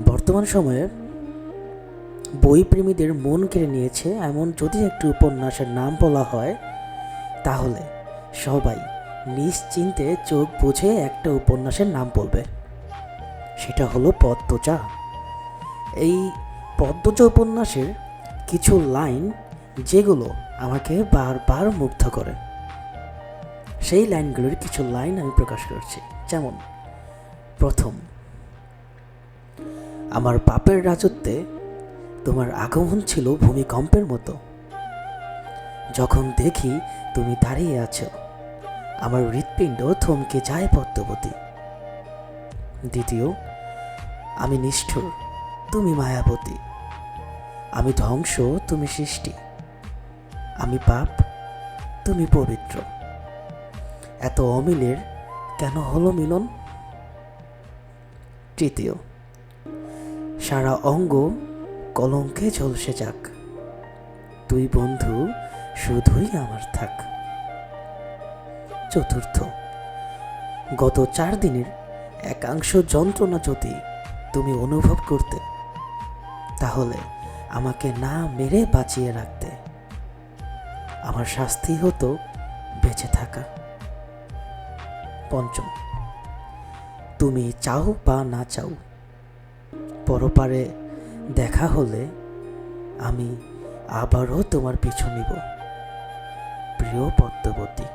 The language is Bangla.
বর্তমান সময়ে বই প্রেমীদের মন কেড়ে নিয়েছে এমন যদি একটি উপন্যাসের নাম বলা হয়, তাহলে সবাই নিশ্চিন্তে চোখ বুজে একটা উপন্যাসের নাম বলবে। সেটা হলো পদ্মজা। এই পদ্মজা উপন্যাসের কিছু লাইন যেগুলো আমাকে বারবার মুগ্ধ করে, সেই লাইনগুলোর কিছু লাইন আমি প্রকাশ করছি। যেমন প্রথম, আমার পাপের রাজত্বে তোমার আগমন ছিল ভূমিকম্পের মতো। যখন দেখি তুমি দাঁড়িয়ে আছো, আমার হৃৎপিণ্ড থমকে যায় পদ্মবতী। দ্বিতীয়, আমি নিষ্ঠুর, তুমি মায়াবতী। আমি ধ্বংস, তুমি সৃষ্টি। আমি পাপ, তুমি পবিত্র। এত অমিলের কেন হলো মিলন? তৃতীয়, সারা অঙ্গ কলঙ্কে ঝলসে যাক, তুই বন্ধু শুধুই আমার থাক। চতুর্থ, গত 4 দিনের একাংশ যন্ত্রণা যদি তুমি অনুভব করতে, তাহলে আমাকে না মেরে বাঁচিয়ে রাখতে। আমার শাস্তি হতো বেঁচে থাকা। পঞ্চম, তুমি চাও বা না চাও, পরপারে দেখা হলে আমি আবারও তোমার পিছু নিব, প্রিয় পদ্মবতী।